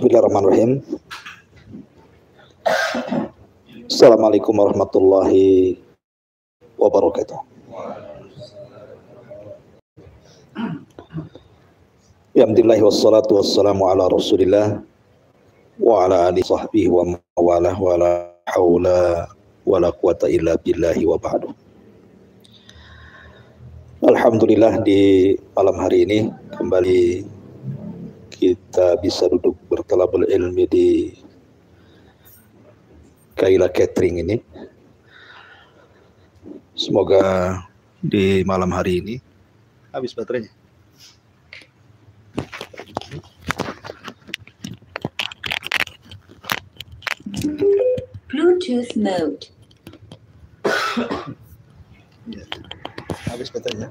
Bismillahirrahmanirrahim. Assalamualaikum warahmatullahi wabarakatuh. Alhamdulillah wassalatu wassalamu ala Rasulillah wa ala alihi sahbihi wa mawalah wa la haula wa la quwata illa billahi wa ba'du. Alhamdulillah di malam hari ini kembali kita bisa duduk bertalabul ilmi di Kaila Catering ini. Semoga di malam hari ini habis baterainya. Bluetooth mode. Habis baterainya.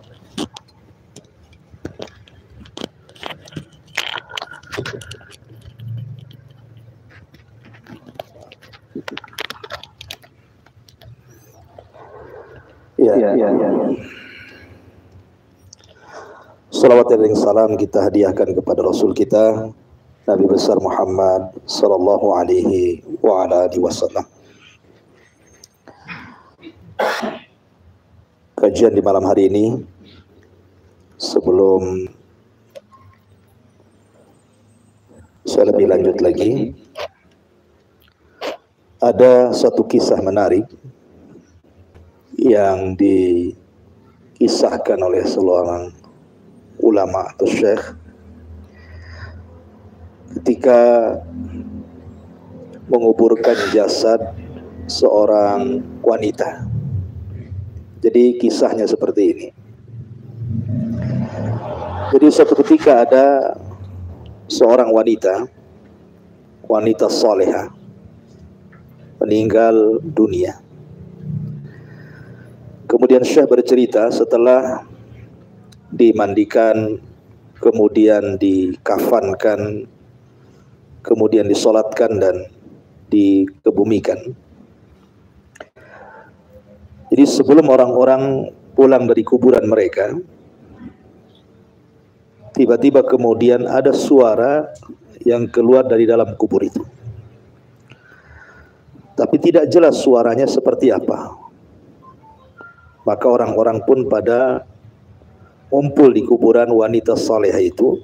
Ya. Salawat dan salam kita hadiahkan kepada Rasul kita Nabi besar Muhammad sallallahu alaihi wa ala alihi wasallam. Kajian di malam hari ini, sebelum saya lebih lanjut lagi, ada satu kisah menarik yang dikisahkan oleh seorang ulama atau syekh ketika menguburkan jasad seorang wanita. Jadi kisahnya seperti ini. Jadi suatu ketika ada seorang wanita salehah meninggal dunia. Kemudian Syekh bercerita setelah dimandikan, kemudian dikafankan, kemudian disolatkan dan dikebumikan. Jadi sebelum orang-orang pulang dari kuburan mereka, tiba-tiba kemudian ada suara yang keluar dari dalam kubur itu. Tapi tidak jelas suaranya seperti apa. Maka orang-orang pun pada ngumpul di kuburan wanita salehah itu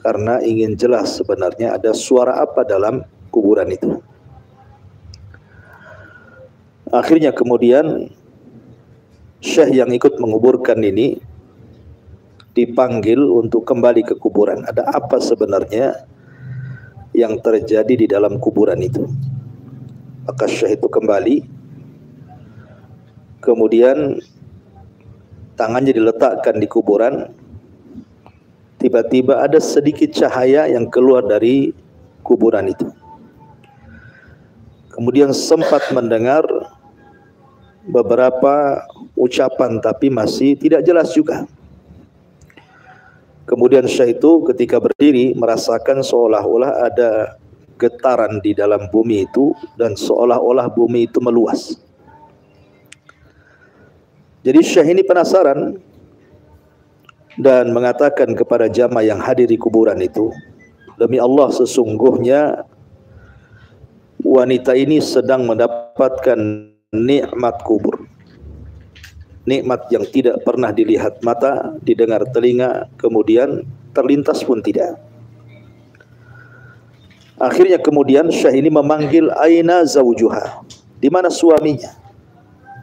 karena ingin jelas sebenarnya ada suara apa dalam kuburan itu. Akhirnya kemudian syekh yang ikut menguburkan ini dipanggil untuk kembali ke kuburan. Ada apa sebenarnya yang terjadi di dalam kuburan itu? Maka syekh itu kembali, kemudian tangannya diletakkan di kuburan. Tiba-tiba ada sedikit cahaya yang keluar dari kuburan itu. Kemudian sempat mendengar beberapa ucapan tapi masih tidak jelas juga. Kemudian syekh itu ketika berdiri merasakan seolah-olah ada getaran di dalam bumi itu dan seolah-olah bumi itu meluas. Jadi syekh ini penasaran dan mengatakan kepada jamaah yang hadir di kuburan itu, demi Allah sesungguhnya wanita ini sedang mendapatkan nikmat kubur. Nikmat yang tidak pernah dilihat mata, didengar telinga, kemudian terlintas pun tidak. Akhirnya kemudian syekh ini memanggil aina zawjuha, di mana suaminya?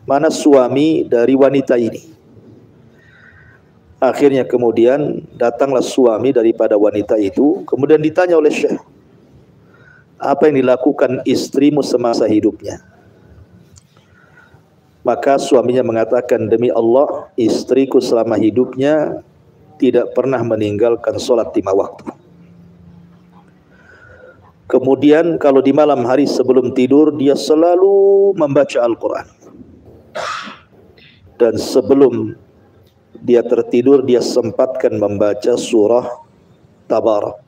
Mana suami dari wanita ini? Akhirnya kemudian datanglah suami daripada wanita itu. Kemudian ditanya oleh syekh, apa yang dilakukan istrimu semasa hidupnya? Maka suaminya mengatakan, demi Allah istriku selama hidupnya tidak pernah meninggalkan sholat 5 waktu. Kemudian kalau di malam hari sebelum tidur dia selalu membaca Al-Quran. Dan sebelum dia tertidur dia sempatkan membaca surah Tabarak.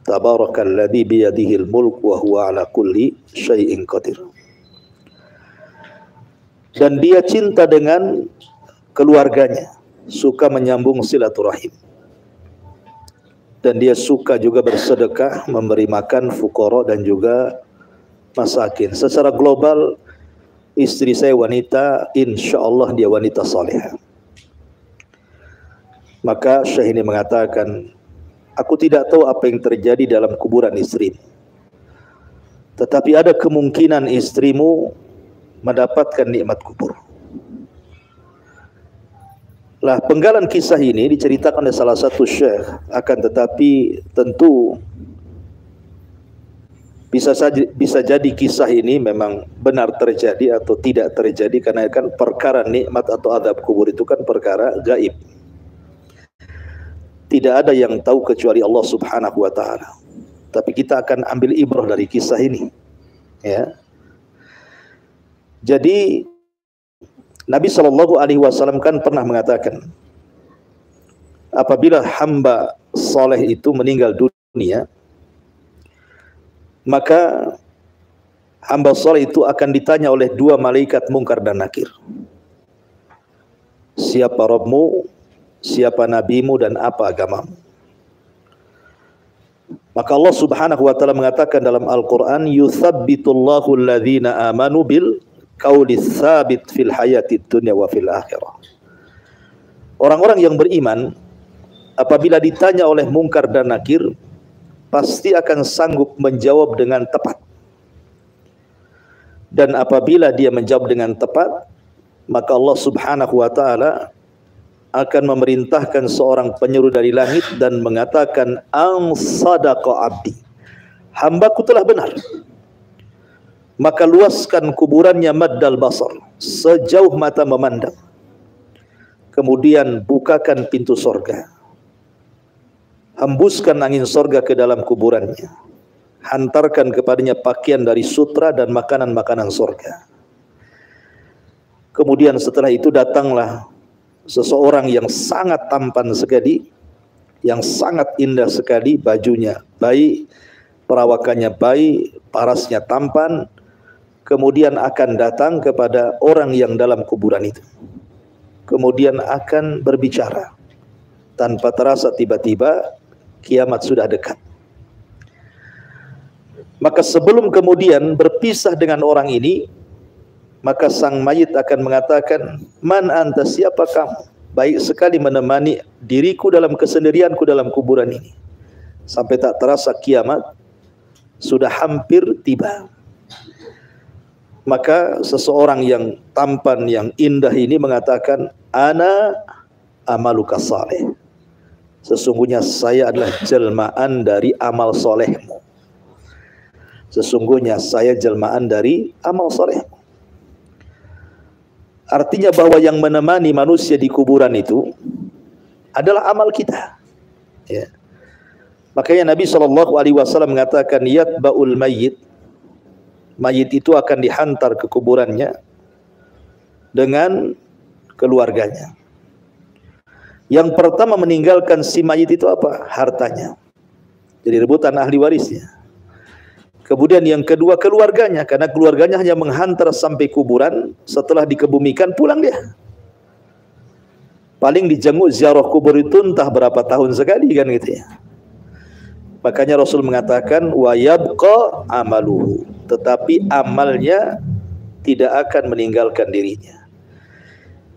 Tabarakalladzi biyadihil mulk wa huwa ala kulli syai'in qadir. Dan dia cinta dengan keluarganya, suka menyambung silaturahim. dan dia suka juga bersedekah, memberi makan fuqara dan juga masakin. Secara global istri saya wanita, insya Allah dia wanita salihah. Maka Syekh ini mengatakan, aku tidak tahu apa yang terjadi dalam kuburan istrimu, tetapi ada kemungkinan istrimu mendapatkan nikmat kubur. Lah, penggalan kisah ini diceritakan oleh salah satu syekh, akan tetapi tentu bisa jadi kisah ini memang benar terjadi atau tidak terjadi, karena kan perkara nikmat atau azab kubur itu kan perkara gaib. Tidak ada yang tahu kecuali Allah Subhanahu wa taala. Tapi kita akan ambil ibrah dari kisah ini, ya. Jadi Nabi Shallallahu Alaihi Wasallam kan pernah mengatakan, apabila hamba soleh itu meninggal dunia, maka hamba soleh itu akan ditanya oleh dua malaikat Munkar dan Nakir. Siapa Rabbmu, siapa nabimu, dan apa agamamu? Maka Allah Subhanahu wa taala mengatakan dalam Al-Qur'an, yutsabbitullahu alladhina amanu bil qauli tsabit fil hayatid dunya wa fil akhirah. Orang-orang yang beriman apabila ditanya oleh Munkar dan Nakir pasti akan sanggup menjawab dengan tepat. Dan apabila dia menjawab dengan tepat, maka Allah Subhanahu wa taala akan memerintahkan seorang penyuruh dari langit dan mengatakan, an sadaqa abdi, hambaku telah benar. Maka luaskan kuburannya maddal basar, sejauh mata memandang. Kemudian bukakan pintu sorga, hembuskan angin sorga ke dalam kuburannya, hantarkan kepadanya pakaian dari sutra dan makanan-makanan sorga. Kemudian setelah itu datanglah seseorang yang sangat tampan sekali, yang sangat indah sekali, bajunya baik, perawakannya baik, parasnya tampan. Kemudian akan datang kepada orang yang dalam kuburan itu. Kemudian akan berbicara. Tanpa terasa tiba-tiba kiamat sudah dekat. Maka sebelum kemudian berpisah dengan orang ini, maka sang mayit akan mengatakan, man anta, siapa kamu? Baik sekali menemani diriku dalam kesendirianku dalam kuburan ini. Sampai tak terasa kiamat sudah hampir tiba. Maka seseorang yang tampan, yang indah ini mengatakan, ana amaluka saleh. Sesungguhnya saya adalah jelmaan dari amal solehmu. Sesungguhnya saya jelmaan dari amal solehmu. Artinya bahwa yang menemani manusia di kuburan itu adalah amal kita, ya. Makanya Nabi SAW mengatakan, yatba'ul mayyit, mayit itu akan dihantar ke kuburannya dengan keluarganya. Yang pertama meninggalkan si mayit itu apa? Hartanya. Jadi rebutan ahli warisnya. Kemudian yang kedua keluarganya, karena keluarganya hanya menghantar sampai kuburan, setelah dikebumikan pulang dia. Paling dijenguk ziarah kubur itu entah berapa tahun sekali kan gitu ya. Makanya Rasul mengatakan, wa yabqa amaluhu, tetapi amalnya tidak akan meninggalkan dirinya.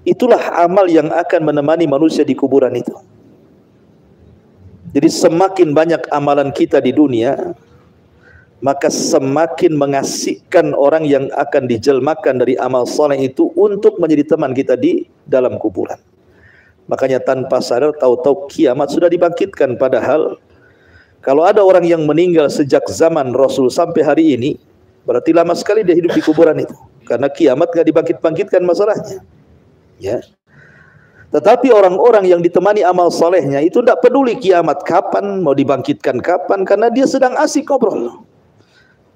Itulah amal yang akan menemani manusia di kuburan itu. Jadi semakin banyak amalan kita di dunia, maka semakin mengasihkan orang yang akan dijelmakan dari amal soleh itu untuk menjadi teman kita di dalam kuburan. Makanya tanpa sadar tahu-tahu kiamat sudah dibangkitkan, padahal kalau ada orang yang meninggal sejak zaman Rasul sampai hari ini, berarti lama sekali dia hidup di kuburan itu. Karena kiamat gak dibangkit-bangkitkan masalahnya, ya. Tetapi orang-orang yang ditemani amal solehnya itu tidak peduli kiamat kapan, mau dibangkitkan kapan, karena dia sedang asik ngobrol.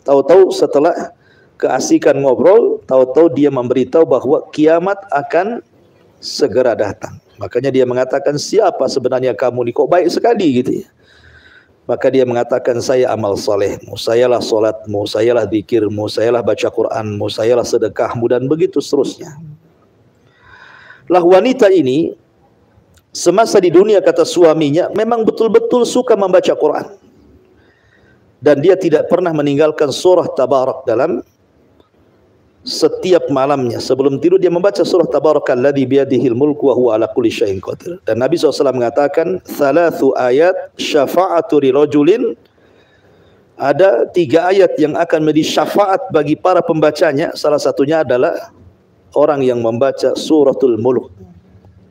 Tahu-tahu setelah keasikan ngobrol, tahu-tahu dia memberitahu bahwa kiamat akan segera datang. Makanya dia mengatakan, siapa sebenarnya kamu nih, kok baik sekali gitu ya. Maka dia mengatakan, saya amal solehmu, sayalah solatmu, sayalah zikirmu, sayalah baca Qur'anmu, sayalah sedekahmu, dan begitu seterusnya. Lah wanita ini semasa di dunia, kata suaminya, memang betul-betul suka membaca Quran. Dan dia tidak pernah meninggalkan surah Tabarak dalam setiap malamnya. Sebelum tidur dia membaca surah Tabarakalladzi biyadihil mulku wa huwa ala kulli syai'in qadir. Dan Nabi SAW mengatakan, "Thalathu ayat syafa'atu lirajulin." Ada 3 ayat yang akan menjadi syafaat bagi para pembacanya. Salah satunya adalah orang yang membaca suratul Mulk.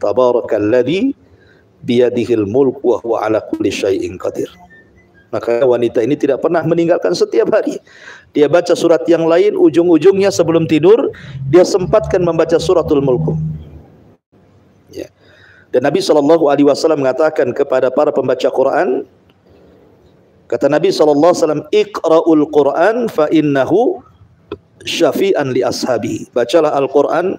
Tabarakalladzi biyadihil mulku wa huwa ala kulli syai'in qadir. Maka wanita ini tidak pernah meninggalkan setiap hari. Dia baca surat yang lain, ujung-ujungnya sebelum tidur dia sempatkan membaca suratul Mulk. Ya. Dan Nabi SAW mengatakan kepada para pembaca Quran, kata Nabi SAW, "Iqra'ul Quran fa innahu syafi'an li ashabi." Bacalah Al-Quran,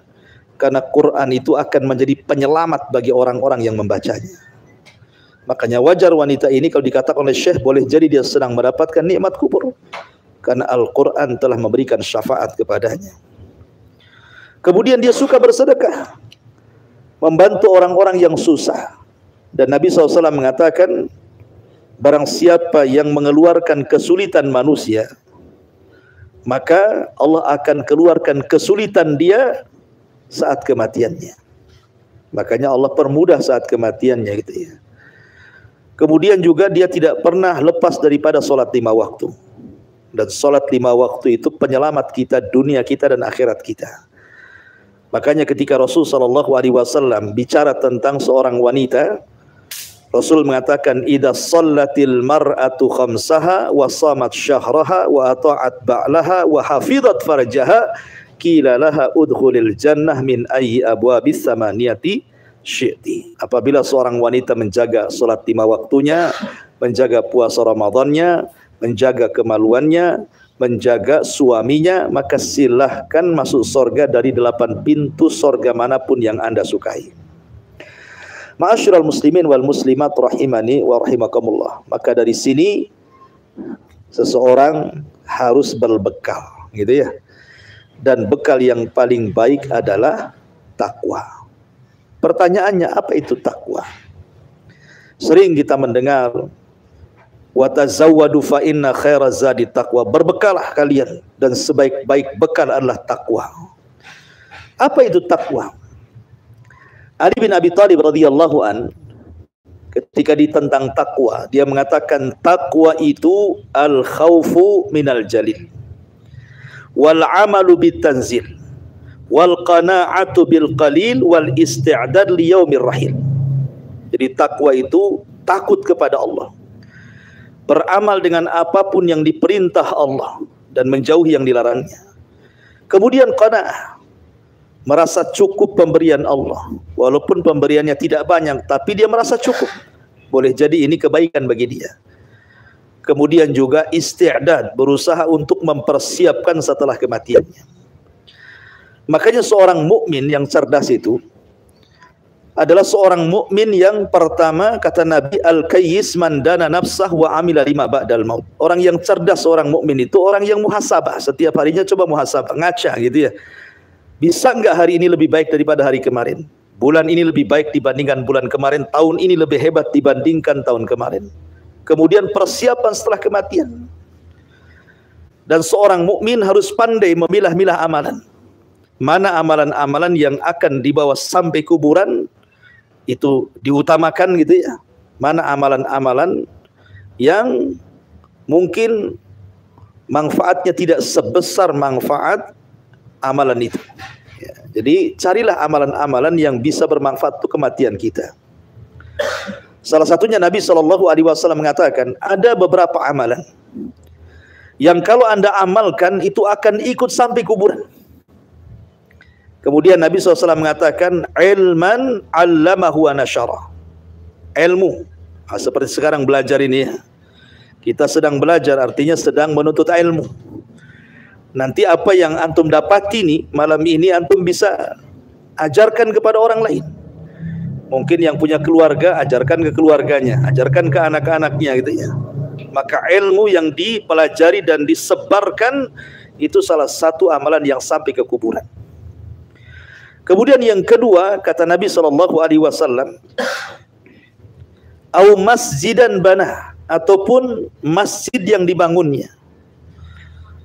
karena Quran itu akan menjadi penyelamat bagi orang-orang yang membacanya. Makanya wajar wanita ini kalau dikatakan oleh Syekh, boleh jadi dia sedang mendapatkan nikmat kubur, karena Al-Quran telah memberikan syafaat kepadanya. Kemudian dia suka bersedekah, membantu orang-orang yang susah. Dan Nabi SAW mengatakan, barang siapa yang mengeluarkan kesulitan manusia, maka Allah akan keluarkan kesulitan dia saat kematiannya. Makanya Allah permudah saat kematiannya gitu ya. Kemudian juga dia tidak pernah lepas daripada solat 5 waktu. Dan solat 5 waktu itu penyelamat kita, dunia kita dan akhirat kita. Makanya ketika Rasul SAW bicara tentang seorang wanita, Rasul mengatakan, "Idza shallatil mar'atu khamsaha wa shamat syahraha wa ata'at ba'laha wa hafizat farjaha, qila laha udkhulil jannah min ayyi abwabis samaniyati syi'ti." Apabila seorang wanita menjaga salat 5 waktunya, menjaga puasa Ramadannya, menjaga kemaluannya, menjaga suaminya, maka silahkan masuk surga dari 8 pintu surga manapun yang Anda sukai. Ma'asyiral muslimin wal muslimat rahimani wa rahimakumullah. Maka dari sini seseorang harus berbekal, gitu ya. Dan bekal yang paling baik adalah takwa. Pertanyaannya, apa itu takwa? Sering kita mendengar, wa tazawwadu fa inna khairaz zadi taqwa. Berbekalah kalian dan sebaik-baik bekal adalah takwa. Apa itu takwa? Ali bin Abi Thalib radhiyallahu an ketika ditentang takwa, dia mengatakan takwa itu al khaufu minal jalil wal amalu bitanzil wal qana'atu bil qalil wal isti'dad li yaumir rahil. Jadi takwa itu takut kepada Allah, beramal dengan apapun yang diperintah Allah dan menjauhi yang dilarangnya. Kemudian qanaah, merasa cukup pemberian Allah, walaupun pemberiannya tidak banyak, tapi dia merasa cukup. Boleh jadi ini kebaikan bagi dia. Kemudian juga isti'dad, berusaha untuk mempersiapkan setelah kematiannya. Makanya seorang mukmin yang cerdas itu adalah seorang mukmin yang pertama, kata Nabi, al-kayyis man dana nafsah wa amila lima ba'dal maut. Orang yang cerdas, seorang mukmin itu orang yang muhasabah, setiap harinya coba muhasabah, ngaca gitu ya. Bisa enggak hari ini lebih baik daripada hari kemarin? Bulan ini lebih baik dibandingkan bulan kemarin, tahun ini lebih hebat dibandingkan tahun kemarin. Kemudian persiapan setelah kematian. Dan seorang mukmin harus pandai memilah-milah amalan. Mana amalan-amalan yang akan dibawa sampai kuburan itu diutamakan gitu ya. Mana amalan-amalan yang mungkin manfaatnya tidak sebesar manfaat amalan itu. Ya, jadi carilah amalan-amalan yang bisa bermanfaat untuk kematian kita. Salah satunya Nabi SAW mengatakan, ada beberapa amalan yang kalau Anda amalkan itu akan ikut sampai kuburan. Kemudian Nabi SAW mengatakan, ilman allamahu wa nasyara. Ilmu, seperti sekarang belajar ini ya. Kita sedang belajar, artinya sedang menuntut ilmu. Nanti apa yang antum dapati nih malam ini, antum bisa ajarkan kepada orang lain. Mungkin yang punya keluarga, ajarkan ke keluarganya, ajarkan ke anak-anaknya gitu ya. Maka ilmu yang dipelajari dan disebarkan itu salah satu amalan yang sampai ke kuburan. Kemudian yang kedua kata Nabi SAW, au masjidan banah, ataupun masjid yang dibangunnya.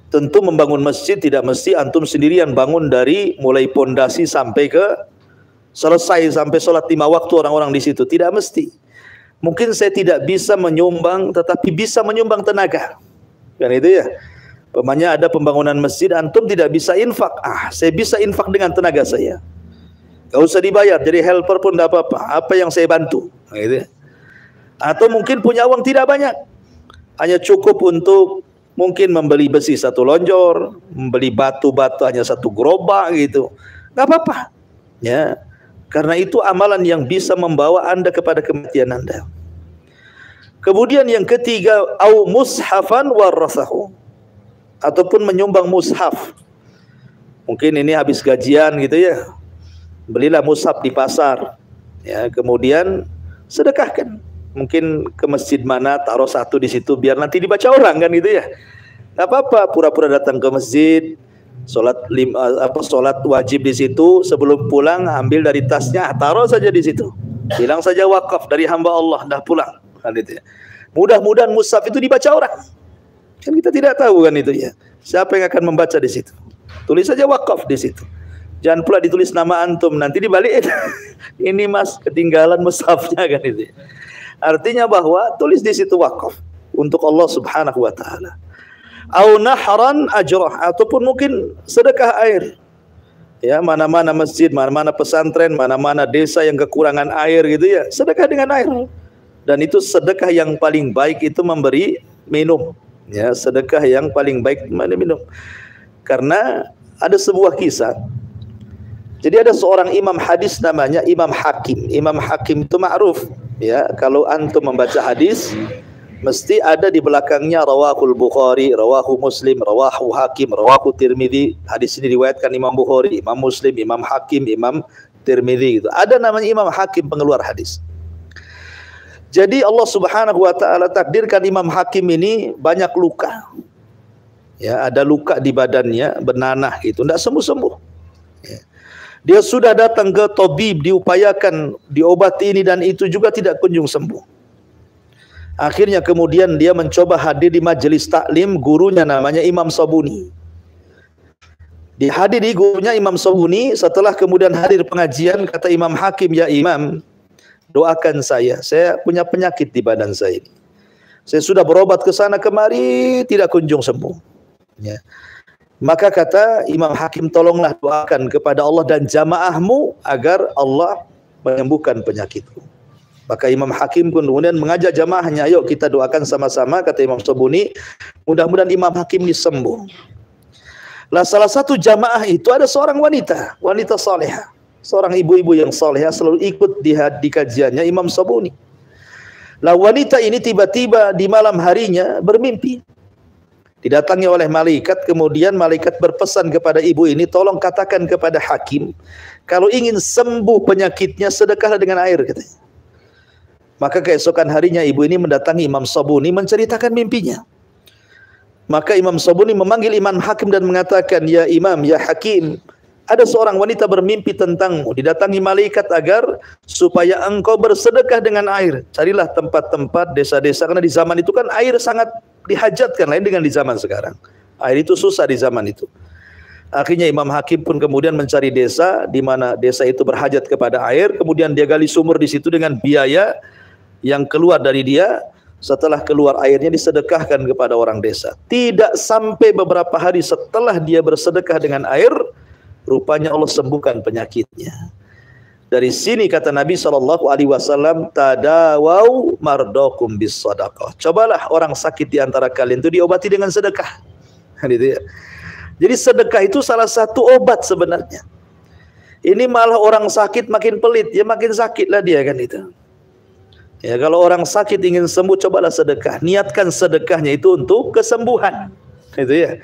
Tentu membangun masjid tidak mesti antum sendirian bangun dari mulai pondasi sampai ke selesai, sampai sholat 5 waktu orang-orang di situ. Tidak mesti. Mungkin saya tidak bisa menyumbang, tetapi bisa menyumbang tenaga. Kan itu ya. Pemanya ada pembangunan masjid, antum tidak bisa infak. Saya bisa infak dengan tenaga saya. Gak usah dibayar, jadi helper pun tidak apa-apa. Apa yang saya bantu. Nah, gitu ya. Atau mungkin punya uang tidak banyak, hanya cukup untuk mungkin membeli besi 1 lonjor, membeli batu-batu hanya 1 gerobak gitu. Gak apa-apa. Ya. Karena itu amalan yang bisa membawa Anda kepada kematian Anda. Kemudian yang ketiga, au mushafan warasahu, ataupun menyumbang mushaf. Mungkin ini habis gajian gitu ya. Belilah mushaf di pasar. Ya, kemudian sedekahkan. Mungkin ke masjid mana, taruh 1 di situ biar nanti dibaca orang, kan gitu ya. Enggak apa-apa, pura-pura datang ke masjid, sholat wajib di situ, sebelum pulang ambil dari tasnya, taruh saja di situ. Bilang saja wakaf dari hamba Allah, dah pulang, kan itu ya. Mudah-mudahan mushaf itu dibaca orang. Kan kita tidak tahu kan itu ya. Siapa yang akan membaca di situ? Tulis saja wakaf di situ. Jangan pula ditulis nama antum, nanti dibalikin. Ini mas, ketinggalan mushafnya, kan itu ya. Artinya bahwa tulis di situ wakaf untuk Allah Subhanahu wa taala. Au nahran ajrah, ataupun mungkin sedekah air. Ya, mana-mana masjid, mana-mana pesantren, mana-mana desa yang kekurangan air gitu ya, sedekah dengan air. Dan itu sedekah yang paling baik itu memberi minum. Ya, sedekah yang paling baik memberi minum. Karena ada sebuah kisah. Jadi ada seorang imam hadis namanya Imam Hakim. Imam Hakim itu ma'ruf. Ya, kalau antum membaca hadis mesti ada di belakangnya rawahul Bukhari, rawahu Muslim, rawahu Hakim, rawahu Tirmidzi. Hadis ini diriwayatkan Imam Bukhari, Imam Muslim, Imam Hakim, Imam Tirmidzi gitu. Ada namanya Imam Hakim pengeluar hadis. Jadi Allah Subhanahu wa taala takdirkan Imam Hakim ini banyak luka. Ya, ada luka di badannya, bernanah gitu, enggak sembuh-sembuh. Ya. Dia sudah datang ke tabib, diupayakan, diobati ini dan itu juga tidak kunjung sembuh. Akhirnya kemudian dia mencoba hadir di majelis taklim, gurunya namanya Imam Sabuni. Dihadiri gurunya Imam Sabuni, setelah kemudian hadir pengajian, kata Imam Hakim, ya Imam, doakan saya punya penyakit di badan saya ini. Saya sudah berobat ke sana kemari, tidak kunjung sembuh. Ya. Maka kata Imam Hakim, tolonglah doakan kepada Allah dan jamaahmu agar Allah menyembuhkan penyakitku. Maka Imam Hakim pun kemudian mengajak jamaahnya, ayo kita doakan sama-sama, kata Imam Sabuni, mudah-mudahan Imam Hakim ini sembuh. Lah salah satu jamaah itu ada seorang wanita salehah, seorang ibu-ibu yang salehah, selalu ikut di kajiannya Imam Sabuni. Lah wanita ini tiba-tiba di malam harinya bermimpi. Didatangi oleh malaikat, kemudian malaikat berpesan kepada ibu ini, tolong katakan kepada hakim, kalau ingin sembuh penyakitnya, sedekahlah dengan air, katanya. Maka keesokan harinya ibu ini mendatangi Imam Sabuni menceritakan mimpinya. Maka Imam Sabuni memanggil Imam Hakim dan mengatakan, ya Imam, ya Hakim, ada seorang wanita bermimpi tentangmu, didatangi malaikat agar supaya engkau bersedekah dengan air. Carilah tempat-tempat desa-desa, karena di zaman itu kan air sangat dihajatkan, lain dengan di zaman sekarang. Air itu susah di zaman itu. Akhirnya Imam Hakim pun kemudian mencari desa di mana desa itu berhajat kepada air, kemudian dia gali sumur di situ dengan biaya yang keluar dari dia. Setelah keluar airnya disedekahkan kepada orang desa. Tidak sampai beberapa hari setelah dia bersedekah dengan air, rupanya Allah sembuhkan penyakitnya. Dari sini kata Nabi SAW, tadawau mardokum bis sadaqah. Cobalah orang sakit di antara kalian itu diobati dengan sedekah. Gitu ya. Jadi sedekah itu salah satu obat sebenarnya. Ini malah orang sakit makin pelit, ya makin sakitlah dia, kan itu. Ya, kalau orang sakit ingin sembuh, cobalah sedekah. Niatkan sedekahnya itu untuk kesembuhan. Itu ya.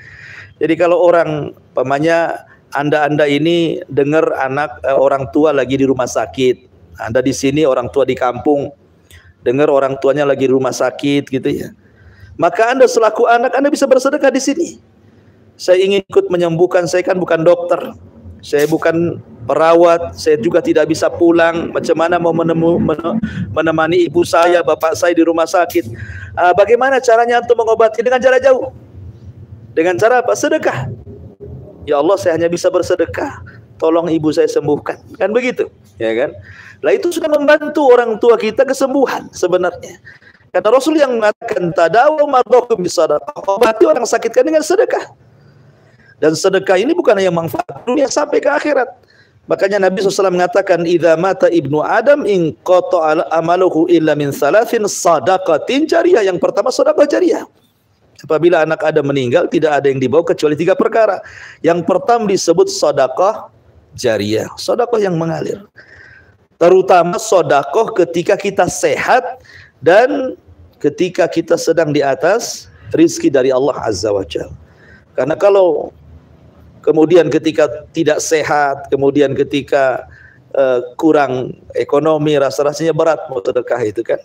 Jadi kalau orang pamanya Anda ini dengar orang tua lagi di rumah sakit. Anda di sini orang tua di kampung, dengar orang tuanya lagi di rumah sakit gitu ya. Maka Anda selaku anak, Anda bisa bersedekah di sini. Saya ingin ikut menyembuhkan, saya kan bukan dokter. Saya bukan perawat, saya juga tidak bisa pulang. Macam mana mau menemani ibu saya, bapak saya di rumah sakit? Bagaimana caranya untuk mengobati? Dengan cara jauh. Dengan cara apa? Sedekah. Ya Allah, saya hanya bisa bersedekah. Tolong ibu saya sembuhkan. Kan begitu, ya kan? Lah itu sudah membantu orang tua kita kesembuhan sebenarnya. Kata Rasul yang mengatakan tadawu mardakum bisadaqah, obati orang sakitkan dengan sedekah. Dan sedekah ini bukan hanya manfaat dunia sampai ke akhirat. Makanya Nabi SAW mengatakan idza mata ibnu Adam in qata'a amaluhu illa min salasin sadaqatin jariyah. Yang pertama sedekah jariyah. Apabila anak Adam meninggal tidak ada yang dibawa kecuali 3 perkara. Yang pertama disebut sedekah jariyah, sedekah yang mengalir. Terutama sedekah ketika kita sehat dan ketika kita sedang di atas rizki dari Allah Azza wa Jalla. Karena kalau kemudian ketika tidak sehat, kemudian ketika kurang ekonomi, rasa-rasanya berat mau sedekah itu kan.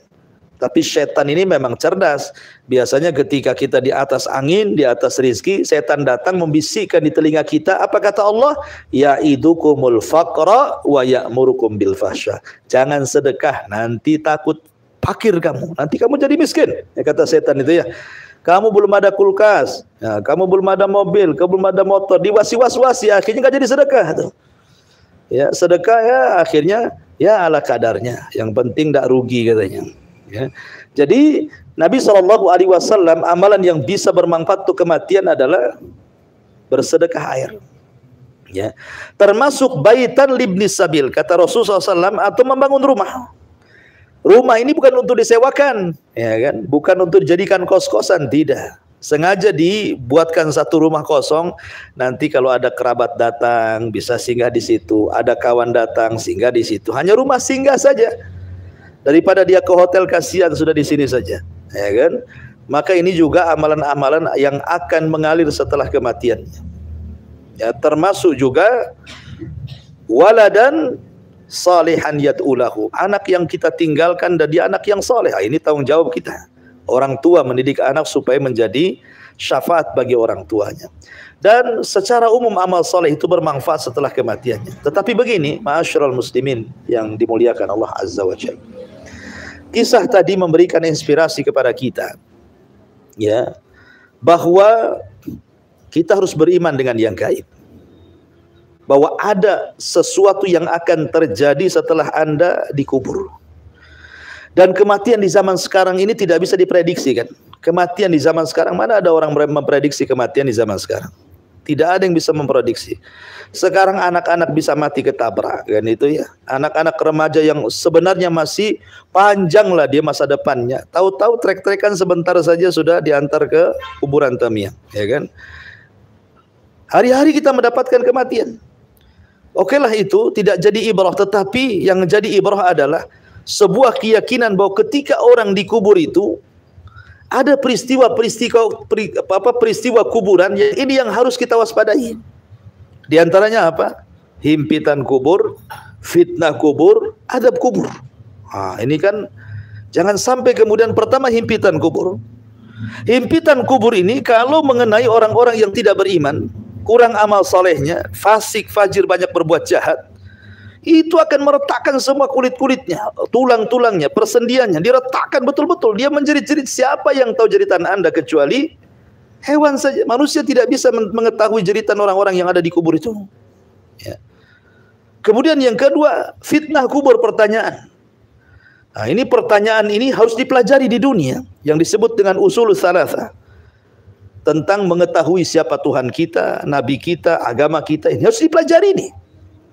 Tapi setan ini memang cerdas. Biasanya ketika kita di atas angin, di atas rizki, setan datang membisikkan di telinga kita. Apa kata Allah? Ya'idukumul faqra wa ya'murukum bil fahsya. Jangan sedekah, nanti takut fakir kamu. Nanti kamu jadi miskin. Ya, kata setan itu ya. Kamu belum ada kulkas, ya, kamu belum ada mobil, kamu belum ada motor. Diwasi-was-wasi, akhirnya nggak jadi sedekah. Tuh. Ya, sedekah ya akhirnya ya ala kadarnya. Yang penting tidak rugi katanya. Ya. Jadi Nabi SAW amalan yang bisa bermanfaat untuk kematian adalah bersedekah air. Ya. Termasuk baitan libnis sabil, kata Rasulullah SAW, atau membangun rumah. Rumah ini bukan untuk disewakan, ya kan? Bukan untuk dijadikan kos-kosan, tidak. Sengaja dibuatkan satu rumah kosong. Nanti kalau ada kerabat datang bisa singgah di situ, ada kawan datang singgah di situ. Hanya rumah singgah saja. Daripada dia ke hotel, kasihan sudah di sini saja, ya kan? Maka ini juga amalan-amalan yang akan mengalir setelah kematiannya. Ya, termasuk juga waladan salihan yad'ulahu, anak yang kita tinggalkan dan dia anak yang saleh. Ini tanggung jawab kita. Orang tua mendidik anak supaya menjadi syafaat bagi orang tuanya. Dan secara umum amal saleh itu bermanfaat setelah kematiannya. Tetapi begini, ma'asyiral muslimin yang dimuliakan Allah Azza wa Jalla. Kisah tadi memberikan inspirasi kepada kita, ya, bahwa kita harus beriman dengan yang gaib. Bahwa ada sesuatu yang akan terjadi setelah Anda dikubur. Dan kematian di zaman sekarang ini tidak bisa diprediksi kan. Kematian di zaman sekarang, mana ada orang memprediksi kematian di zaman sekarang? Tidak ada yang bisa memprediksi. Sekarang anak-anak bisa mati ketabrak kan itu ya. Anak-anak remaja yang sebenarnya masih panjang lah dia masa depannya. Tahu-tahu trek-trekan sebentar saja sudah diantar ke kuburan tamiang, ya kan? Hari-hari kita mendapatkan kematian. Oke lah itu tidak jadi ibrah, tetapi yang jadi ibrah adalah sebuah keyakinan bahwa ketika orang dikubur itu ada peristiwa kuburan yang ini yang harus kita waspadai. Di antaranya apa? Himpitan kubur, fitnah kubur, adab kubur. Nah, ini kan jangan sampai kemudian pertama himpitan kubur. Himpitan kubur ini kalau mengenai orang-orang yang tidak beriman, kurang amal salehnya, fasik, fajir, banyak berbuat jahat, itu akan meretakkan semua kulit-kulitnya, tulang-tulangnya, persendiannya, diretakkan betul-betul. Dia menjerit-jerit. Siapa yang tahu jeritan Anda kecuali hewan saja. Manusia tidak bisa mengetahui jeritan orang-orang yang ada di kubur itu. Ya. Kemudian yang kedua, fitnah kubur, pertanyaan. Nah, ini pertanyaan ini harus dipelajari di dunia yang disebut dengan usul tsalatsa. Tentang mengetahui siapa Tuhan kita, Nabi kita, agama kita, ini harus dipelajari nih.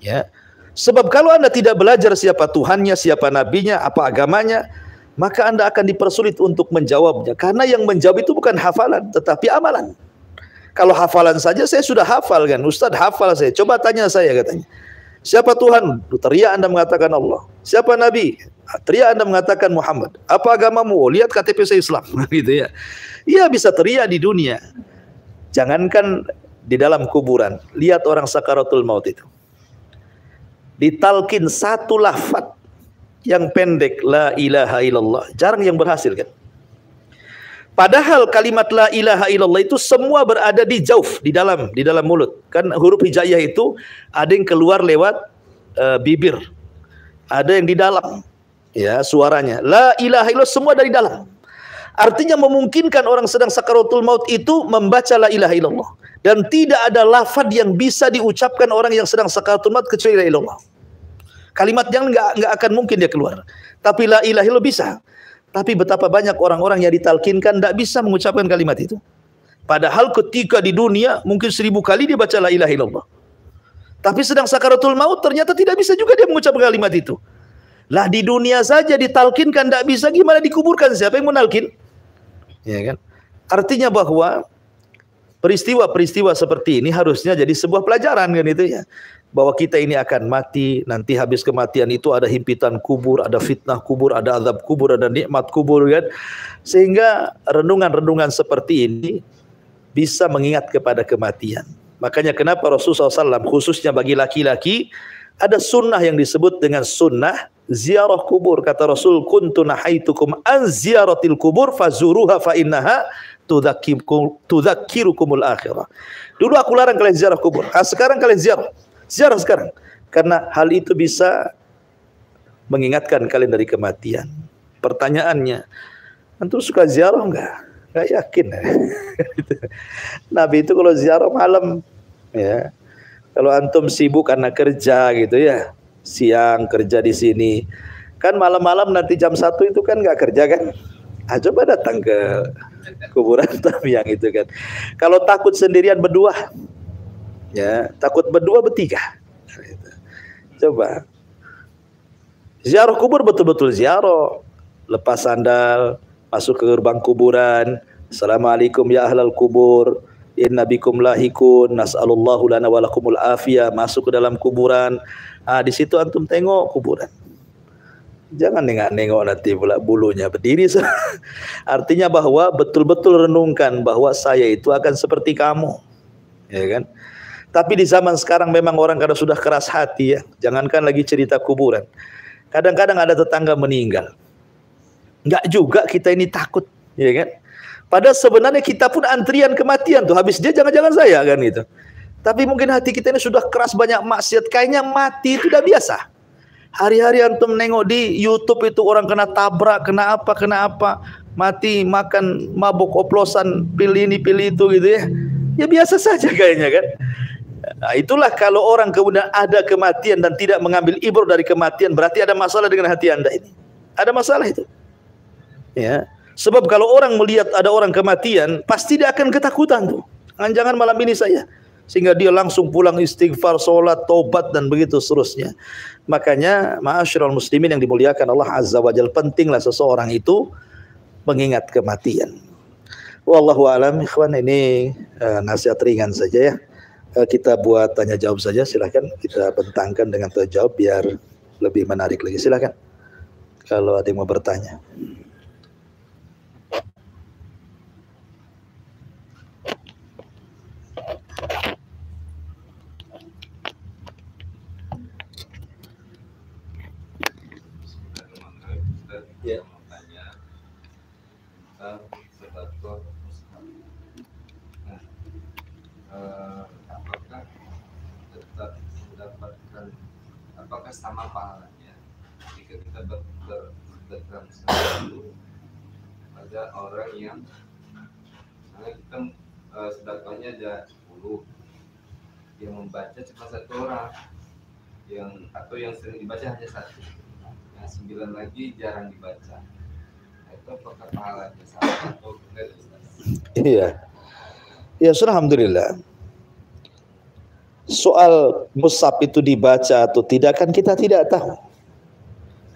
Ya. Sebab kalau Anda tidak belajar siapa Tuhannya, siapa nabinya, apa agamanya, maka Anda akan dipersulit untuk menjawabnya. Karena yang menjawab itu bukan hafalan, tetapi amalan. Kalau hafalan saja saya sudah hafal kan, Ustaz hafal saya. Coba tanya saya katanya. Siapa Tuhan? Teriak Anda mengatakan Allah. Siapa Nabi? Teriak Anda mengatakan Muhammad. Apa agamamu? Oh, lihat KTP saya Islam. Gitu ya. Ia bisa teriak di dunia. Jangankan di dalam kuburan. Lihat orang sakaratul maut itu. Ditalkin satu lafaz yang pendek, la ilaha illallah, jarang yang berhasil kan. Padahal kalimat la ilaha illallah itu semua berada di jauf, di dalam mulut. Kan huruf hijaiyah itu ada yang keluar lewat bibir, ada yang di dalam. Ya, suaranya la ilaha illallah semua dari dalam. Artinya memungkinkan orang sedang sakaratul maut itu membaca la ilaha illallah, dan tidak ada lafaz yang bisa diucapkan orang yang sedang sakaratul maut kecuali la ilaha illallah. Kalimat yang enggak akan mungkin dia keluar. Tapi la ilaha illallah bisa. Tapi betapa banyak orang-orang yang ditalkinkan tidak bisa mengucapkan kalimat itu. Padahal ketika di dunia mungkin 1000 kali dia baca la ilaha illallah. Tapi sedang sakaratul maut ternyata tidak bisa juga dia mengucapkan kalimat itu. Lah di dunia saja ditalkinkan tidak bisa, gimana dikuburkan? Siapa yang menalkin? Ya kan? Artinya bahwa peristiwa-peristiwa seperti ini harusnya jadi sebuah pelajaran kan itu ya. Bahwa kita ini akan mati, nanti habis kematian itu ada himpitan kubur, ada fitnah kubur, ada azab kubur, ada nikmat kubur kan. Sehingga renungan-renungan seperti ini bisa mengingat kepada kematian. Makanya kenapa Rasulullah SAW khususnya bagi laki-laki ada sunnah yang disebut dengan sunnah ziarah kubur. Kata Rasul, kuntu nahaitukum an ziyaratil kubur fazuruha fa innaha tudzakirukumul akhirah. Dulu aku larang kalian ziarah kubur. Sekarang kalian ziarah. Ziarah sekarang. Karena hal itu bisa mengingatkan kalian dari kematian. Pertanyaannya, antum suka ziarah enggak? Enggak yakin. Nabi itu kalau ziarah malam ya. Kalau antum sibuk karena kerja gitu ya, siang kerja di sini, kan malam-malam nanti jam 1 itu kan nggak kerja kan? Coba datang ke kuburan tapi yang itu kan. Kalau takut sendirian berdua, ya takut berdua bertiga. Coba ziarah kubur betul-betul ziarah, lepas sandal, masuk ke gerbang kuburan, assalamualaikum ya ahlal kubur. Inna bikum lahikun, nas'alullahu lana walakumul afiyah, masuk ke dalam kuburan. Di situ antum tengok kuburan. Jangan nengok nanti pula bulunya berdiri. Artinya bahwa betul-betul renungkan bahwa saya itu akan seperti kamu. Ya kan? Tapi di zaman sekarang memang orang kadang sudah keras hati ya. Jangankan lagi cerita kuburan. Kadang-kadang ada tetangga meninggal. Enggak juga kita ini takut, ya kan? Padahal sebenarnya kita pun antrian kematian tuh. Habis dia jangan-jangan saya kan gitu. Tapi mungkin hati kita ini sudah keras banyak maksiat. Kayaknya mati itu udah biasa. Hari-hari antum nengok di YouTube itu orang kena tabrak, kena apa. Mati, makan, mabuk, oplosan, pilih ini, pilih itu gitu ya. Ya biasa saja kayaknya kan. Nah, itulah kalau orang kemudian ada kematian dan tidak mengambil ibrah dari kematian, berarti ada masalah dengan hati anda ini. Ada masalah itu. Ya. Sebab kalau orang melihat ada orang kematian, pasti dia akan ketakutan tuh. Jangan malam ini saya. Sehingga dia langsung pulang istighfar, sholat, taubat, dan begitu seterusnya. Makanya, ma'asyiral muslimin yang dimuliakan Allah Azza wa Jalla, pentinglah seseorang itu mengingat kematian. Wallahu a'lam, ikhwan, ini nasihat ringan saja ya. Kita buat tanya jawab saja, silakan kita bentangkan dengan terjawab biar lebih menarik lagi. Silakan. Kalau ada yang mau bertanya. Ya. Apakah tetap mendapatkan, apakah sama pahalanya jika kita bertransaksi pada orang yang misalnya kita sedekahnya ada 10, yang membaca cuma 1 orang, atau yang sering dibaca hanya 1, yang 9 lagi jarang dibaca. Itu apakah pahalanya sama atau tidak? Iya. Ya, alhamdulillah. Soal mushaf itu dibaca atau tidak kan kita tidak tahu.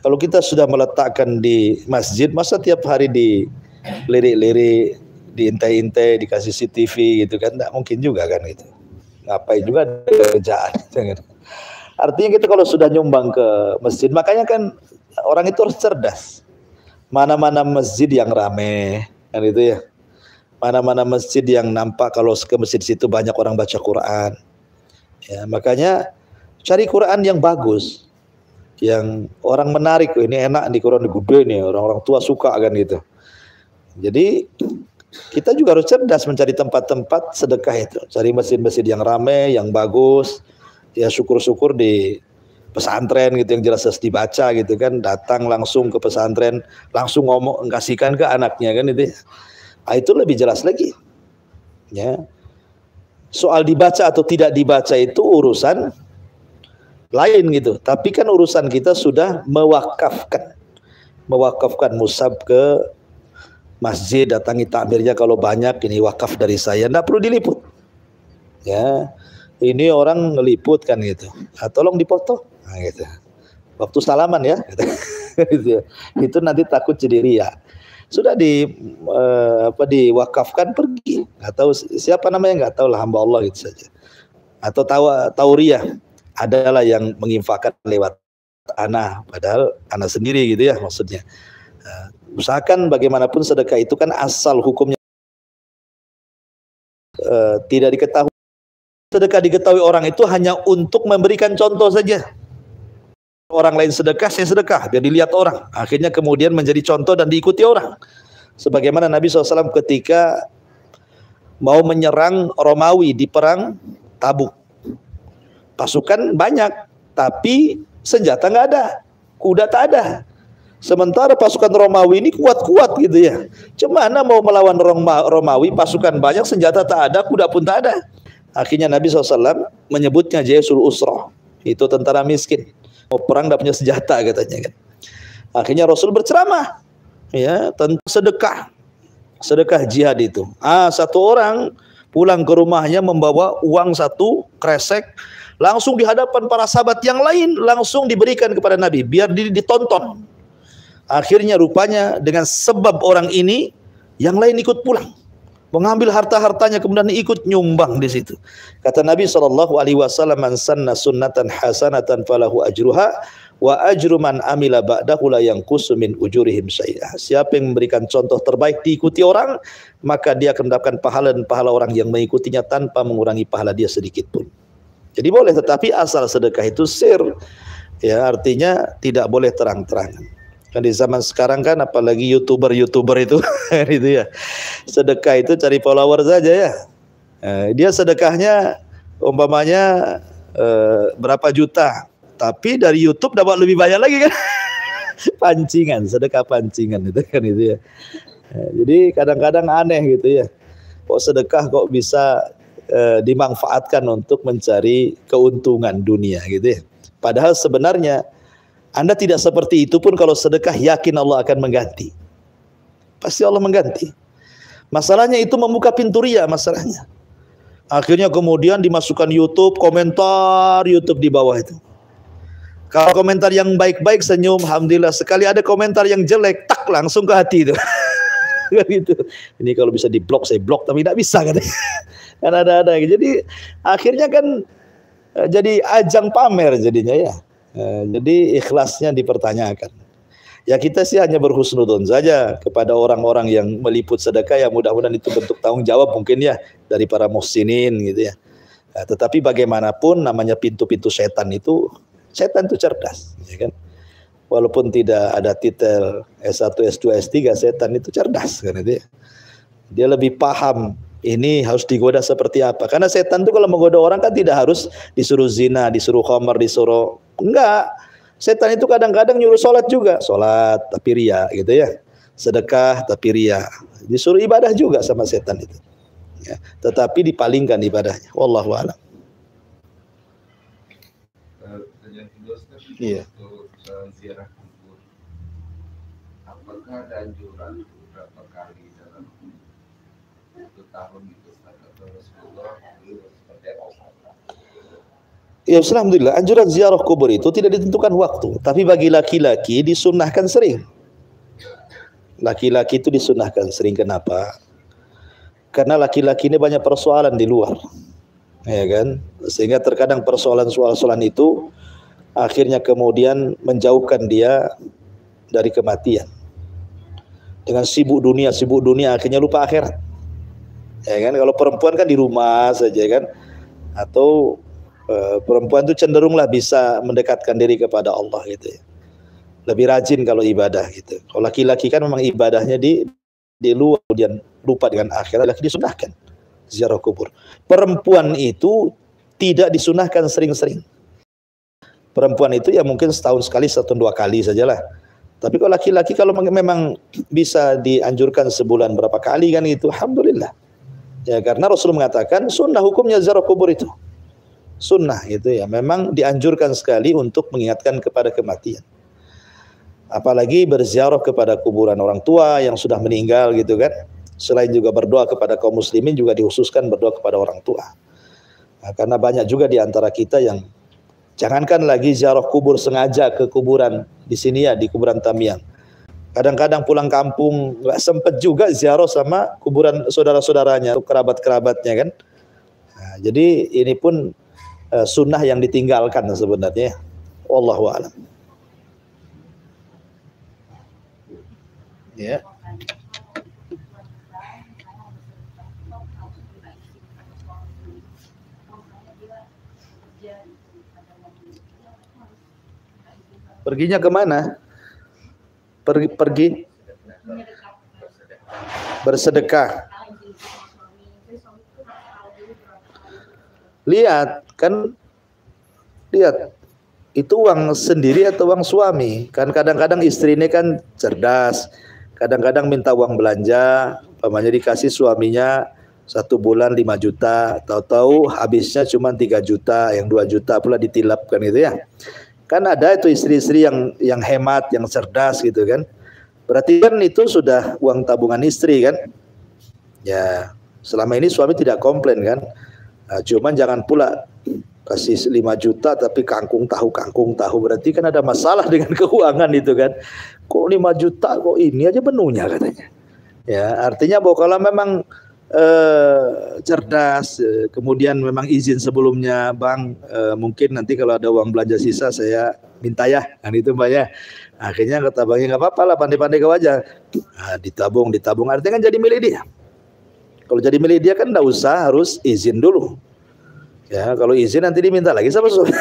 Kalau kita sudah meletakkan di masjid, masa tiap hari dilirik-lirik, diintai-intai, dikasih CCTV gitu kan? Tidak mungkin juga kan itu. Ngapain juga kerjaan. Artinya kita kalau sudah nyumbang ke masjid, makanya kan orang itu harus cerdas. Mana-mana masjid yang ramai, kan itu ya. Mana-mana masjid yang nampak kalau ke masjid situ banyak orang baca Quran. Ya, makanya cari Quran yang bagus, yang orang menarik. Ini enak di Quran gede nih, orang-orang tua suka kan gitu. Jadi kita juga harus cerdas mencari tempat-tempat sedekah itu. Cari masjid-masjid yang ramai, yang bagus. Ya syukur-syukur di pesantren gitu yang jelas dibaca gitu kan, datang langsung ke pesantren, langsung ngomong kasihkan ke anaknya kan itu. Nah, itu lebih jelas lagi. Ya. Soal dibaca atau tidak dibaca itu urusan lain gitu. Tapi kan urusan kita sudah mewakafkan mushaf ke masjid, datangi takmirnya kalau banyak, ini wakaf dari saya, enggak perlu diliput. Ya. Ini orang ngeliput kan gitu. Nah, tolong dipoto. Nah, gitu. Waktu salaman ya. Gitu. Itu nanti takut jadi riya. Sudah diwakafkan pergi. Nggak tahu siapa namanya, nggak tahu lah, hamba Allah gitu saja. Atau tauriyah adalah yang menginfakkan lewat anak, padahal anak sendiri gitu ya maksudnya. Usahakan bagaimanapun sedekah itu kan asal hukumnya tidak diketahui. Sedekah diketahui orang itu hanya untuk memberikan contoh saja. Orang lain sedekah, saya sedekah, biar dilihat orang. Akhirnya kemudian menjadi contoh dan diikuti orang. Sebagaimana Nabi SAW ketika mau menyerang Romawi di perang Tabuk. Pasukan banyak, tapi senjata nggak ada, kuda tak ada. Sementara pasukan Romawi ini kuat-kuat gitu ya. Cemana mau melawan Romawi, pasukan banyak, senjata tak ada, kuda pun tak ada. Akhirnya Nabi SAW menyebutnya Jaysul Usrah. Itu tentara miskin. Mau perang tidak punya senjata katanya kan. Akhirnya Rasul berceramah ya tentang sedekah jihad itu. Satu orang pulang ke rumahnya membawa uang 1 kresek, langsung di hadapan para sahabat yang lain langsung diberikan kepada Nabi biar ditonton. Akhirnya rupanya dengan sebab orang ini yang lain ikut pulang, mengambil harta-hartanya kemudian ikut nyumbang di situ. Kata Nabi SAW, "Man sanna sunnatan hasanatan falahu ajruha wa ajru man amila ba'dahu la yanqusu min ujurihim syai'a." Siapa yang memberikan contoh terbaik diikuti orang, maka dia akan mendapatkan pahala dan pahala orang yang mengikutinya tanpa mengurangi pahala dia sedikit pun. Jadi boleh, tetapi asal sedekah itu sir. Ya, artinya tidak boleh terang-terangan. Kan di zaman sekarang kan apalagi YouTuber itu itu ya. Sedekah itu cari follower saja ya. Dia sedekahnya umpamanya berapa juta, tapi dari YouTube dapat lebih banyak lagi kan. Pancingan, sedekah pancingan itu kan itu ya. Jadi kadang-kadang aneh gitu ya. Kok sedekah kok bisa dimanfaatkan untuk mencari keuntungan dunia gitu ya. Padahal sebenarnya Anda tidak seperti itu pun kalau sedekah yakin Allah akan mengganti. Pasti Allah mengganti. Masalahnya itu membuka pintu riya masalahnya. Akhirnya kemudian dimasukkan YouTube, komentar YouTube di bawah itu. Kalau komentar yang baik-baik senyum, alhamdulillah. Sekali ada komentar yang jelek, tak langsung ke hati itu. Gitu. Ini kalau bisa diblok saya blok, tapi tidak bisa kan. Kan ada. Jadi akhirnya kan jadi ajang pamer jadinya ya. Jadi ikhlasnya dipertanyakan. Ya kita sih hanya berhusnudzon saja kepada orang-orang yang meliput sedekah, ya mudah-mudahan itu bentuk tanggung jawab mungkin ya dari para muhsinin gitu ya. Tetapi bagaimanapun namanya pintu-pintu setan itu cerdas, ya kan. Walaupun tidak ada titel S1, S2, S3, setan itu cerdas kan itu ya. Dia lebih paham ini harus digoda seperti apa. Karena setan itu kalau menggoda orang kan tidak harus disuruh zina, disuruh khamar, disuruh enggak. Setan itu kadang-kadang nyuruh sholat juga, sholat tapi riya gitu ya, sedekah tapi riya, disuruh ibadah juga sama setan itu. Ya, tetapi dipalingkan ibadahnya. Wallahu a'lam. Iya. Ziarah kubur, apakah ada anjuran berapa kali dalam 1 tahun itu atau Rasulullah dulu seperti apa? Ya, alhamdulillah, anjuran ziarah kubur itu tidak ditentukan waktu, tapi bagi laki-laki disunnahkan sering. Laki-laki itu disunnahkan sering. Kenapa? Karena laki-laki ini banyak persoalan di luar, ya kan? Sehingga terkadang persoalan itu akhirnya kemudian menjauhkan dia dari kematian. Dengan sibuk dunia akhirnya lupa akhirat. Ya kan? Kalau perempuan kan di rumah saja kan, atau perempuan itu cenderunglah bisa mendekatkan diri kepada Allah gitu ya. Lebih rajin kalau ibadah gitu. Kalau laki-laki kan memang ibadahnya di luar, kemudian lupa dengan akhirat, laki disunahkan ziarah kubur. Perempuan itu tidak disunahkan sering-sering. Perempuan itu ya mungkin setahun sekali, setahun 2 kali sajalah. Tapi kalau laki-laki kalau memang bisa dianjurkan sebulan berapa kali kan itu, alhamdulillah. Ya karena Rasul mengatakan sunnah hukumnya ziarah kubur itu. Sunnah itu ya memang dianjurkan sekali untuk mengingatkan kepada kematian. Apalagi berziarah kepada kuburan orang tua yang sudah meninggal gitu kan. Selain juga berdoa kepada kaum muslimin juga dikhususkan berdoa kepada orang tua. Nah, karena banyak juga di antara kita yang jangankan lagi ziarah kubur sengaja ke kuburan di sini ya di kuburan Tamiang. Kadang-kadang pulang kampung nggak sempet juga ziarah sama kuburan saudara-saudaranya, kerabat-kerabatnya kan. Nah, jadi ini pun sunnah yang ditinggalkan sebenarnya. Wallahu a'lam. Ya. Perginya kemana? Pergi bersedekah. Lihat kan, lihat itu uang sendiri atau uang suami. Kan kadang-kadang istri ini kan cerdas, kadang-kadang minta uang belanja, umpamanya dikasih suaminya 1 bulan 5 juta, tahu-tahu habisnya cuma 3 juta, yang 2 juta pula ditilapkan gitu ya. Kan ada itu istri-istri yang hemat, yang cerdas gitu kan. Berarti kan itu sudah uang tabungan istri kan. Ya, selama ini suami tidak komplain kan. Nah, cuman jangan pula kasih 5 juta tapi kangkung tahu berarti kan ada masalah dengan keuangan itu kan. Kok 5 juta kok ini aja menunya katanya. Ya, artinya bahwa kalau memang cerdas, kemudian memang izin sebelumnya, Bang, mungkin nanti kalau ada uang belanja sisa saya minta ya, kan itu Mbak ya. Akhirnya kata Bangnya nggak apa-apa lah, pandai-pandai kau aja. Nah, ditabung, artinya kan jadi milik dia. Kalau jadi milik dia kan nggak usah harus izin dulu. Ya, kalau izin nanti diminta lagi sama suami.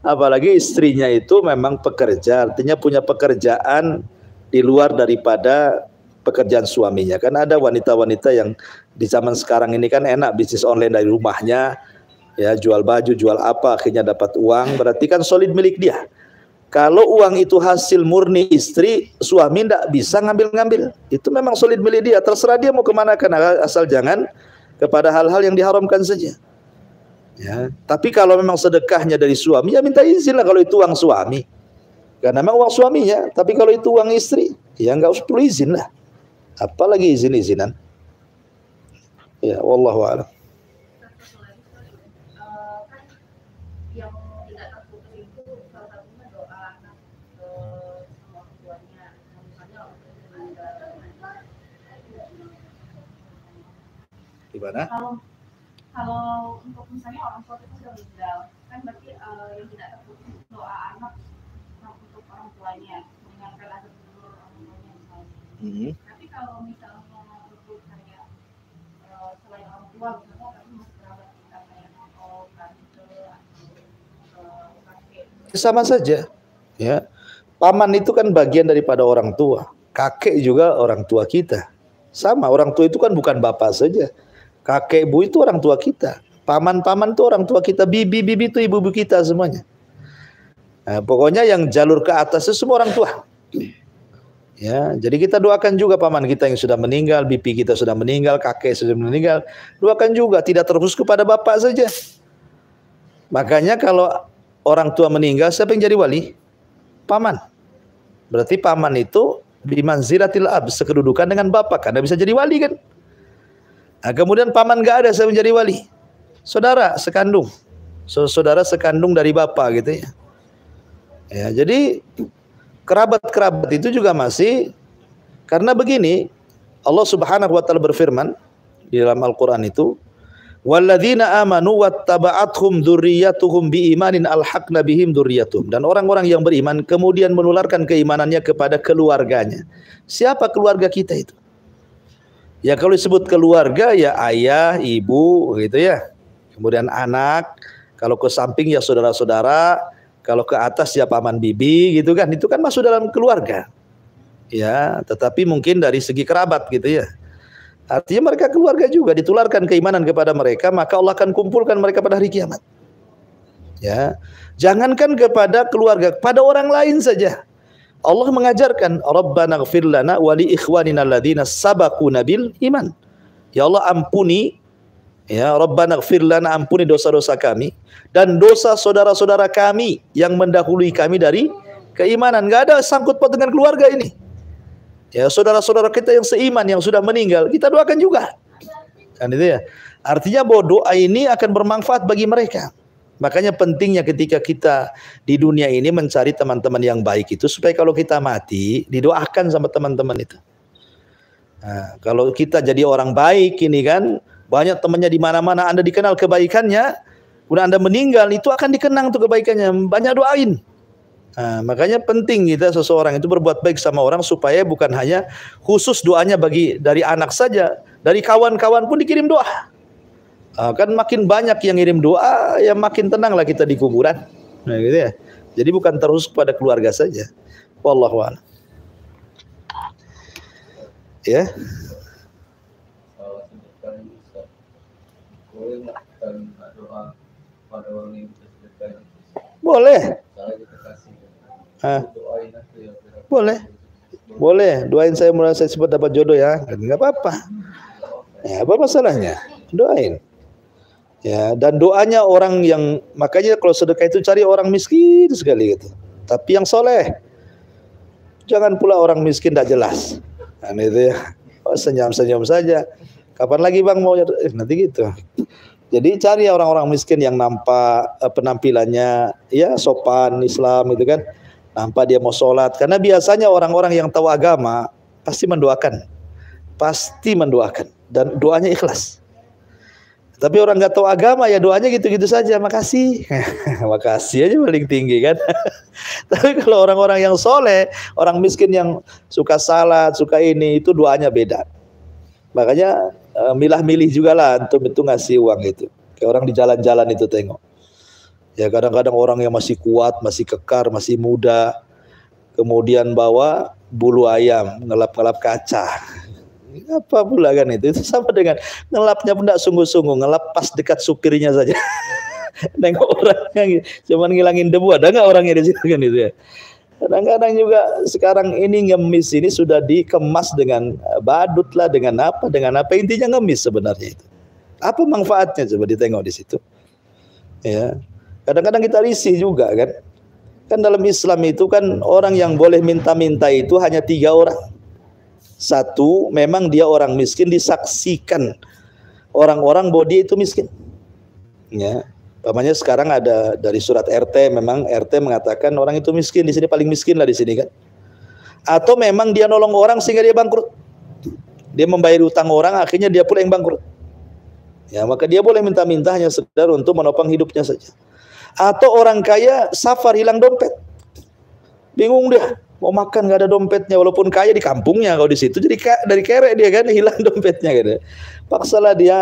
Apalagi istrinya itu memang pekerja, artinya punya pekerjaan di luar daripada pekerjaan suaminya. Kan ada wanita-wanita yang di zaman sekarang ini kan enak bisnis online dari rumahnya, ya jual baju, jual apa, akhirnya dapat uang, berarti kan solid milik dia. Kalau uang itu hasil murni istri, suami tidak bisa ngambil-ngambil. Itu memang solid milik dia, terserah dia mau kemana, karena asal jangan kepada hal-hal yang diharamkan saja. Ya, tapi kalau memang sedekahnya dari suami, ya minta izin lah kalau itu uang suami. Karena memang uang suaminya, tapi kalau itu uang istri, ya nggak perlu izin lah. Apalagi izin-izinan. Ya, wallahu a'lam. Yang tidak terputus itu salah satunya doa anak ke sama orang tuanya. Misalnya Gimana? Kalau untuk misalnya orang tua kita sudah meninggal, kan berarti yang tidak terputus doa anak untuk orang tuanya, mengingatkan azab dulu orang tuanya misalnya. Tapi kalau misalnya untuk kayak selain orang tua, misalnya tapi masih kerabat kita kayak tante atau kakek. Sama saja, ya. Paman itu kan bagian daripada orang tua. Kakek juga orang tua kita. Sama, orang tua itu kan bukan bapak saja. Kakek ibu itu orang tua kita. Paman-paman itu orang tua kita. Bibi-bibi itu ibu-ibu kita semuanya. Nah, pokoknya yang jalur ke atas itu semua orang tua. Ya, jadi kita doakan juga paman kita yang sudah meninggal, bibi kita sudah meninggal, kakek sudah meninggal. Doakan juga, tidak terfokus kepada bapak saja. Makanya kalau orang tua meninggal, siapa yang jadi wali? Paman. Berarti paman itu bimanzilatil ab, sekedudukan dengan bapak, karena bisa jadi wali kan. Nah, kemudian paman gak ada, saya menjadi wali. Saudara sekandung, saudara sekandung dari bapak gitu ya. Ya, jadi kerabat-kerabat itu juga masih, karena begini, Allah Subhanahu wa taala berfirman di dalam Al-Qur'an itu, walladzina amanu wattaba'athum dzurriyyatuhum biimanin alhaqna bihim dzurriyyatuhum, dan orang-orang yang beriman kemudian menularkan keimanannya kepada keluarganya. Siapa keluarga kita itu? Ya kalau disebut keluarga ya ayah, ibu gitu ya. Kemudian anak, kalau ke samping ya saudara-saudara, kalau ke atas ya paman bibi gitu kan. Itu kan masuk dalam keluarga. Ya, tetapi mungkin dari segi kerabat gitu ya. Artinya mereka keluarga juga, ditularkan keimanan kepada mereka, maka Allah akan kumpulkan mereka pada hari kiamat. Ya, jangankan kepada keluarga, pada orang lain saja. Allah mengajarkan, Rabbana ighfir lana wa li ikhwanina alladzina sabaquna bil iman. Ya Allah ampuni, ya Rabbana ighfir lana, ampuni dosa-dosa kami dan dosa saudara-saudara kami yang mendahului kami dari keimanan. Enggak ada sangkut paut dengan keluarga ini. Ya, saudara-saudara kita yang seiman yang sudah meninggal, kita doakan juga. Kan itu ya. Artinya bahwa doa ini akan bermanfaat bagi mereka. Makanya pentingnya ketika kita di dunia ini mencari teman-teman yang baik itu supaya kalau kita mati didoakan sama teman-teman itu. Nah, kalau kita jadi orang baik ini kan banyak temannya di mana-mana, Anda dikenal kebaikannya, kemudian Anda meninggal itu akan dikenang tuh kebaikannya, banyak doain. Nah, makanya penting kita seseorang itu berbuat baik sama orang supaya bukan hanya khusus doanya dari anak saja, dari kawan-kawan pun dikirim doa. Kan makin banyak yang ngirim doa, ya makin tenanglah kita di kuburan. Nah, gitu ya. Jadi bukan terus kepada keluarga saja. Wallahu a'lam. Ya. Boleh. Boleh. Boleh. Doain saya mulai saya cepat dapat jodoh ya. Enggak apa-apa. Ya, apa masalahnya? Doain. Ya, dan doanya orang yang, makanya kalau sedekah itu cari orang miskin sekali gitu. Tapi yang soleh. Jangan pula orang miskin tidak jelas. Nah, itu ya. Oh, senyum-senyum saja. Kapan lagi bang mau nanti gitu. Jadi cari orang-orang miskin yang nampak penampilannya ya sopan Islam gitu kan. Nampak dia mau sholat. Karena biasanya orang-orang yang tahu agama pasti mendoakan. Pasti mendoakan. Dan doanya ikhlas. Tapi orang nggak tahu agama ya doanya gitu-gitu saja. Makasih. Makasih aja paling tinggi kan. Tapi kalau orang-orang yang soleh, orang miskin yang suka salat, suka ini, itu doanya beda. Makanya milah-milih juga lah antum itu ngasih uang itu. Kayak orang di jalan-jalan itu tengok. Ya kadang-kadang orang yang masih kuat, masih kekar, masih muda, kemudian bawa bulu ayam, ngelap-ngelap kaca. Apa pula kan itu sama dengan ngelapnya pun tidak sungguh-sungguh, ngelap pas dekat supirnya saja. Nengok orangnya cuman ngilangin debu, ada nggak orangnya di situ kan itu ya. Kadang-kadang juga sekarang ini ngemis ini sudah dikemas dengan badut lah, dengan apa intinya ngemis sebenarnya itu. Apa manfaatnya coba ditengok di situ. Ya. Kadang-kadang kita risih juga kan. Kan dalam Islam itu kan orang yang boleh minta-minta itu hanya 3 orang. Satu, memang dia orang miskin disaksikan orang-orang bahwa dia itu miskin. Ya, umpamanya sekarang ada dari surat RT, memang RT mengatakan orang itu miskin, di sini paling miskin lah di sini kan. Atau memang dia nolong orang sehingga dia bangkrut. Dia membayar utang orang, akhirnya dia pula yang bangkrut. Ya, maka dia boleh minta-minta hanya sekedar untuk menopang hidupnya saja. Atau orang kaya safar hilang dompet. Bingung dia. Mau makan nggak ada dompetnya, walaupun kaya di kampungnya, kalau di situ jadi dari kerek dia kan hilang dompetnya gitu. Paksalah dia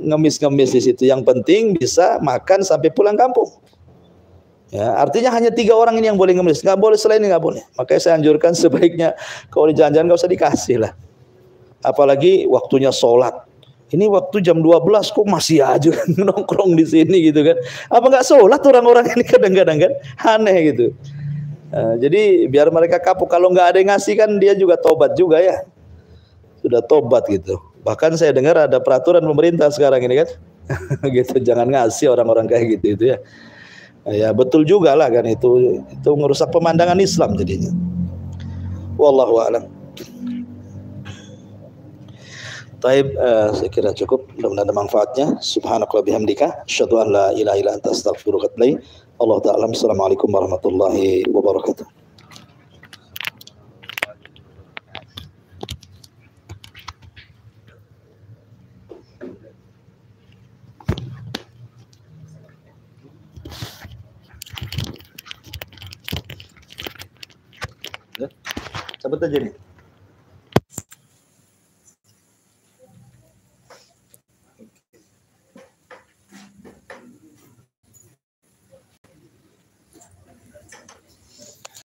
ngemis-ngemis di situ. Yang penting bisa makan sampai pulang kampung. Ya, artinya hanya 3 orang ini yang boleh ngemis, nggak boleh selain ini nggak boleh. Makanya saya anjurkan sebaiknya kalau di jalan-jalan nggak usah dikasih lah. Apalagi waktunya sholat. Ini waktu jam 12 kok masih aja nongkrong di sini gitu kan? Apa nggak sholat orang-orang ini kadang-kadang kan? Aneh gitu. Jadi biar mereka kapok, kalau nggak ada yang ngasih kan dia juga tobat juga ya, sudah tobat gitu. Bahkan saya dengar ada peraturan pemerintah sekarang ini kan, gitu jangan ngasih orang-orang kayak gitu itu ya. Ya betul juga lah kan itu merusak pemandangan Islam jadinya. Wallahu a'lam. Taib, saya kira cukup, mudah-mudahan ada manfaatnya. Subhanakallah bihamdika, asyhadu an la ilaha illa anta astaghfiruka wa atubu ilaik. Allah ta'ala. Assalamualaikum warahmatullahi wabarakatuh. Cabut aja nih.